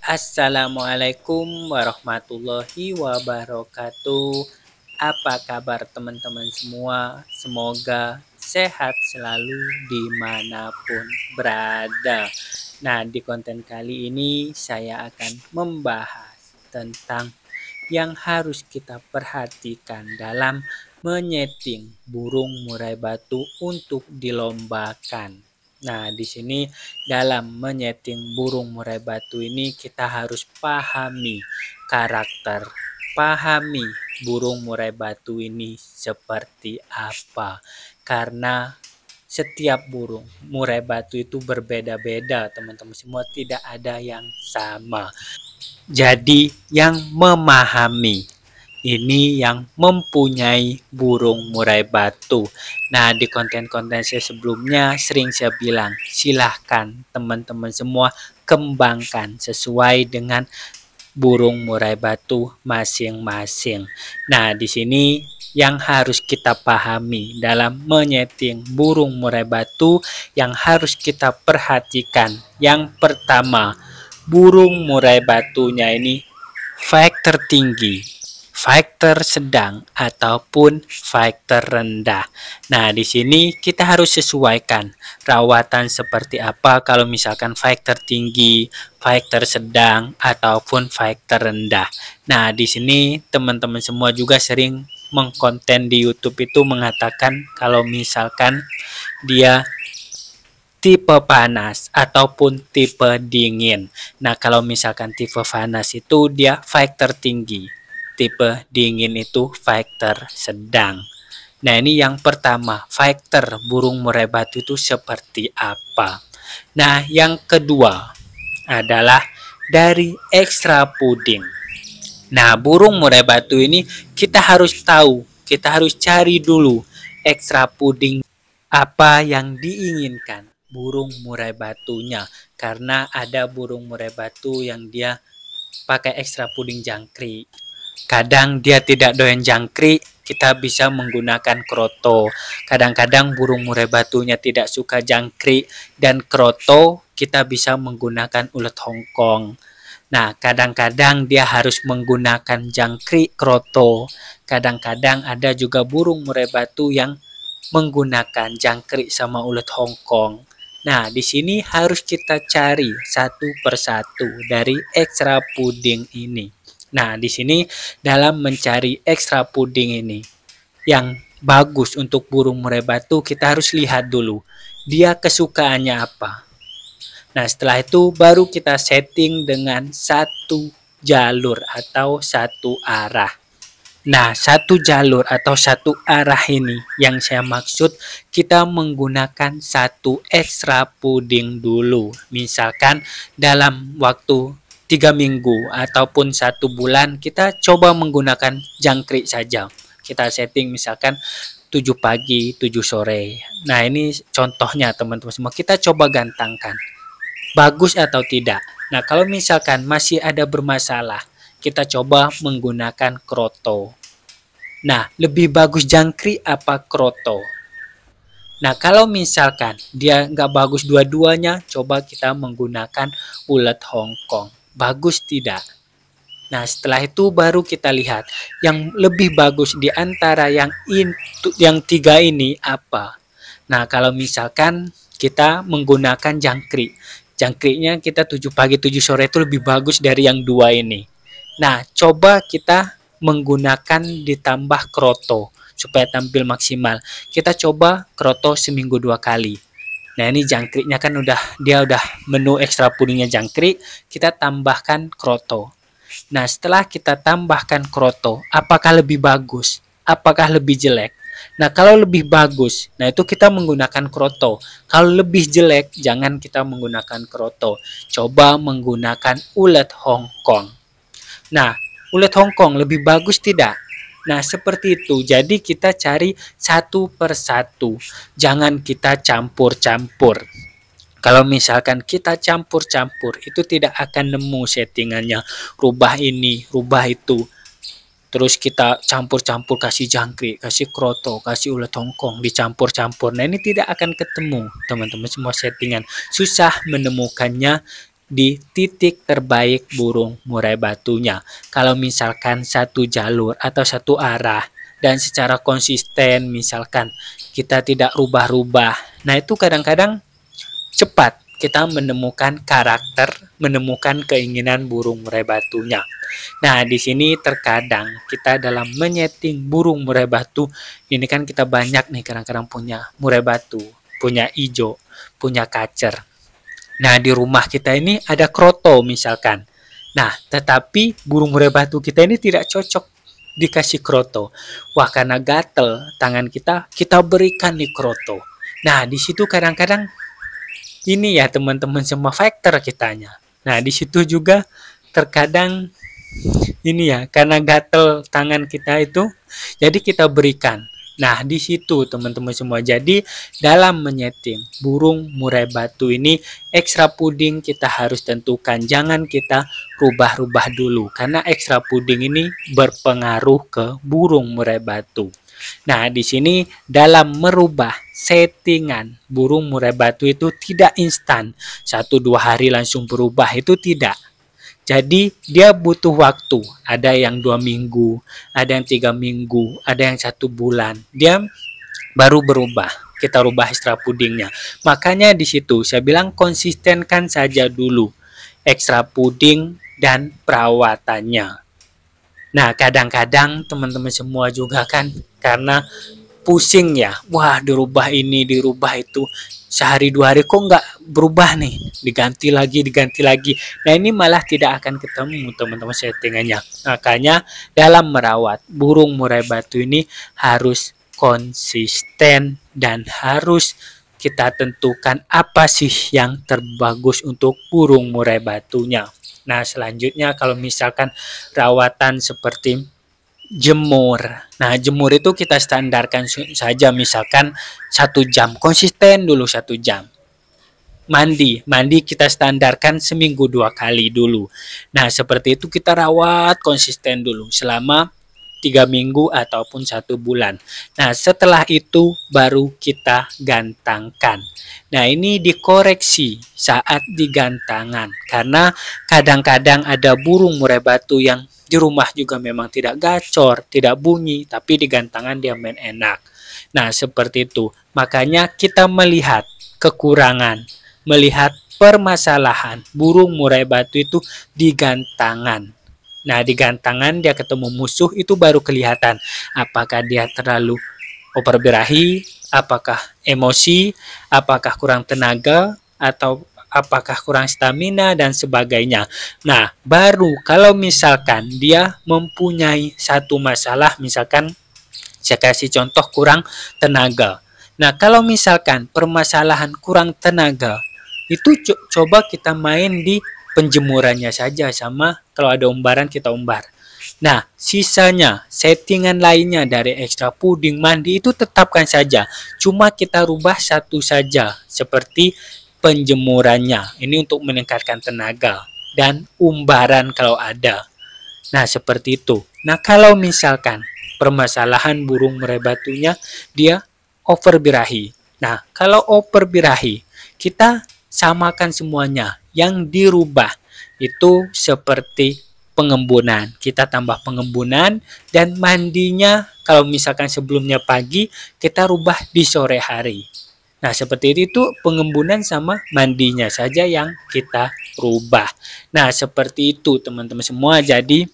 Assalamualaikum warahmatullahi wabarakatuh. Apa kabar teman-teman semua? Semoga sehat selalu dimanapun berada. Nah, di konten kali ini saya akan membahas tentang yang harus kita perhatikan dalam menyeting burung murai batu untuk dilombakan. Nah, di sini dalam menyeting burung murai batu ini kita harus pahami karakter, pahami burung murai batu ini seperti apa. Karena setiap burung murai batu itu berbeda-beda, teman-teman semua, tidak ada yang sama. Jadi yang memahami ini yang mempunyai burung murai batu. Nah, di konten-konten saya sebelumnya sering saya bilang, silahkan teman-teman semua kembangkan sesuai dengan burung murai batu masing-masing. Nah, di sini yang harus kita pahami dalam menyeting burung murai batu yang harus kita perhatikan. Yang pertama, burung murai batunya ini fighter tinggi, fighter sedang, ataupun fighter rendah. Nah, di sini kita harus sesuaikan rawatan seperti apa kalau misalkan fighter tinggi, fighter sedang, ataupun fighter rendah. Nah, di sini teman-teman semua juga sering mengkonten di YouTube itu mengatakan kalau misalkan dia tipe panas ataupun tipe dingin. Nah, kalau misalkan tipe panas itu dia fighter tinggi, tipe dingin itu fighter sedang. Nah, ini yang pertama, fighter burung murai batu itu seperti apa. Nah, yang kedua adalah dari extra puding. Nah, burung murai batu ini kita harus tahu, kita harus cari dulu extra puding apa yang diinginkan burung murai batunya, karena ada burung murai batu yang dia pakai ekstra puding jangkrik. Kadang dia tidak doyan jangkrik, kita bisa menggunakan kroto. Kadang-kadang burung murai batunya tidak suka jangkrik dan kroto, kita bisa menggunakan ulet Hongkong. Nah, kadang-kadang dia harus menggunakan jangkrik kroto. Kadang-kadang ada juga burung murai batu yang menggunakan jangkrik sama ulet Hongkong. Nah, di sini harus kita cari satu persatu dari ekstra puding ini. Nah, di sini dalam mencari ekstra puding ini yang bagus untuk burung murai batu, kita harus lihat dulu dia kesukaannya apa. Nah, setelah itu baru kita setting dengan satu jalur atau satu arah. Nah, satu jalur atau satu arah ini yang saya maksud, kita menggunakan satu ekstra puding dulu. Misalkan dalam waktu 3 minggu ataupun 1 bulan, kita coba menggunakan jangkrik saja. Kita setting misalkan 7 pagi, 7 sore. Nah, ini contohnya teman-teman semua. Kita coba gantangkan. Bagus atau tidak? Nah, kalau misalkan masih ada bermasalah, kita coba menggunakan kroto. Nah, lebih bagus jangkrik apa kroto? Nah, kalau misalkan dia nggak bagus dua-duanya, coba kita menggunakan ulet Hongkong. Bagus tidak? Nah, setelah itu baru kita lihat yang lebih bagus di antara yang 3 ini apa. Nah, kalau misalkan kita menggunakan jangkrik, jangkriknya kita 7 pagi 7 sore itu lebih bagus dari yang 2 ini. Nah, coba kita menggunakan ditambah kroto supaya tampil maksimal. Kita coba kroto seminggu 2 kali. Nah, ini jangkriknya kan dia udah menu ekstra pudingnya jangkrik, kita tambahkan kroto. Nah, setelah kita tambahkan kroto, apakah lebih bagus? Apakah lebih jelek? Nah, kalau lebih bagus, nah itu kita menggunakan kroto. Kalau lebih jelek, jangan kita menggunakan kroto. Coba menggunakan ulet Hongkong. Nah, ulet Hongkong lebih bagus tidak? Nah, seperti itu. Jadi kita cari satu persatu. Jangan kita campur-campur. Kalau misalkan kita campur-campur, itu tidak akan nemu settingannya. Rubah ini, rubah itu. Terus kita campur-campur, kasih jangkrik, kasih kroto, kasih ulet Hongkong, dicampur-campur. Nah, ini tidak akan ketemu, teman-teman semua settingan. Susah menemukannya di titik terbaik burung murai batunya. Kalau misalkan satu jalur atau satu arah dan secara konsisten misalkan kita tidak rubah-rubah, nah itu kadang-kadang cepat kita menemukan karakter, menemukan keinginan burung murai batunya. Nah, di sini terkadang kita dalam menyeting burung murai batu, ini kan kita banyak nih kadang-kadang punya murai batu, punya ijo, punya kacer. Nah, di rumah kita ini ada kroto misalkan. Nah, tetapi burung murai batu kita ini tidak cocok dikasih kroto. Wah, karena gatel tangan kita berikan nih kroto. Nah, di situ kadang-kadang ini ya teman-teman semua faktor kitanya. Nah, di situ juga terkadang ini ya karena gatel tangan kita itu jadi kita berikan. Nah, di situ teman-teman semua. Jadi dalam menyeting burung murai batu ini ekstra puding kita harus tentukan. Jangan kita rubah-rubah dulu karena ekstra puding ini berpengaruh ke burung murai batu. Nah, di sini dalam merubah settingan burung murai batu itu tidak instan. 1-2 hari langsung berubah itu tidak. Jadi dia butuh waktu. Ada yang 2 minggu, ada yang 3 minggu, ada yang 1 bulan. Dia baru berubah. Kita rubah ekstra pudingnya. Makanya di situ saya bilang konsistenkan saja dulu ekstra puding dan perawatannya. Nah, kadang-kadang teman-teman semua juga kan karena pusing ya. Wah, dirubah ini, dirubah itu. Sehari 2 hari kok nggak berubah nih. Diganti lagi, diganti lagi. Nah, ini malah tidak akan ketemu teman-teman settingannya. Makanya dalam merawat burung murai batu ini harus konsisten dan harus kita tentukan apa sih yang terbagus untuk burung murai batunya. Nah, selanjutnya kalau misalkan rawatan seperti jemur. Nah, jemur itu kita standarkan saja misalkan 1 jam. Konsisten dulu 1 jam. Mandi kita standarkan seminggu 2 kali dulu. Nah, seperti itu kita rawat konsisten dulu selama 3 minggu ataupun 1 bulan. Nah, setelah itu baru kita gantangkan. Nah, ini dikoreksi saat digantangan karena kadang-kadang ada burung murai batu yang di rumah juga memang tidak gacor, tidak bunyi, tapi di gantangan dia main enak. Nah, seperti itu. Makanya kita melihat kekurangan, melihat permasalahan burung murai batu itu di gantangan. Nah, di gantangan dia ketemu musuh itu baru kelihatan apakah dia terlalu overbirahi, apakah emosi, apakah kurang tenaga, atau apakah kurang stamina dan sebagainya. Nah, baru kalau misalkan dia mempunyai satu masalah, misalkan saya kasih contoh kurang tenaga. Nah, kalau misalkan permasalahan kurang tenaga, itu coba kita main di penjemurannya saja sama kalau ada umbaran kita umbar. Nah, sisanya settingan lainnya dari ekstra puding mandi itu tetapkan saja. Cuma kita rubah satu saja seperti penjemurannya. Ini untuk meningkatkan tenaga dan umbaran kalau ada. Nah, seperti itu. Nah, kalau misalkan permasalahan burung murai batunya dia overbirahi. Nah, kalau overbirahi kita samakan semuanya. Yang dirubah itu seperti pengembunan. Kita tambah pengembunan dan mandinya kalau misalkan sebelumnya pagi, kita rubah di sore hari. Nah, seperti itu pengembunan sama mandinya saja yang kita rubah. Nah, seperti itu teman-teman semua. Jadi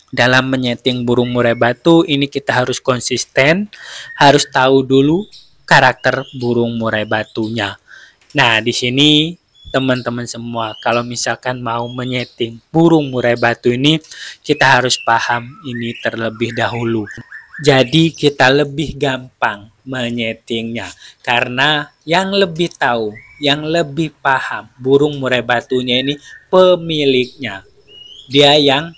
dalam menyeting burung murai batu ini kita harus konsisten, harus tahu dulu karakter burung murai batunya. Nah, di sini teman-teman semua, kalau misalkan mau menyeting burung murai batu ini, kita harus paham ini terlebih dahulu. Jadi kita lebih gampang menyetingnya, karena yang lebih tahu, yang lebih paham burung murai batunya ini pemiliknya. Dia yang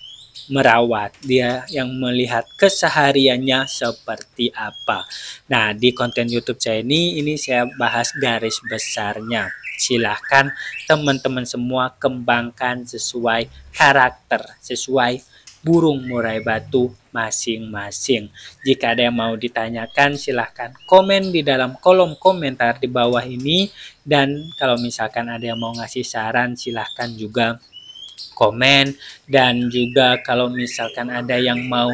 merawat, dia yang melihat kesehariannya seperti apa. Nah, di konten YouTube saya ini saya bahas garis besarnya. Silahkan teman-teman semua kembangkan sesuai karakter, sesuai burung murai batu masing-masing. Jika ada yang mau ditanyakan, silahkan komen di dalam kolom komentar di bawah ini. Dan kalau misalkan ada yang mau ngasih saran, silahkan juga komen. Dan juga kalau misalkan ada yang mau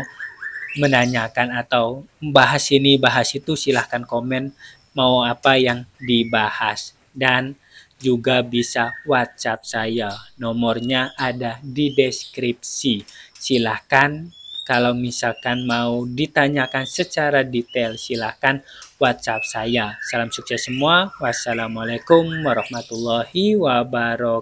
menanyakan atau bahas ini, bahas itu, silahkan komen mau apa yang dibahas. Dan juga bisa WhatsApp saya. Nomornya ada di deskripsi. Silahkan kalau misalkan mau ditanyakan secara detail, silahkan WhatsApp saya. Salam sukses semua. Wassalamualaikum warahmatullahi wabarakatuh.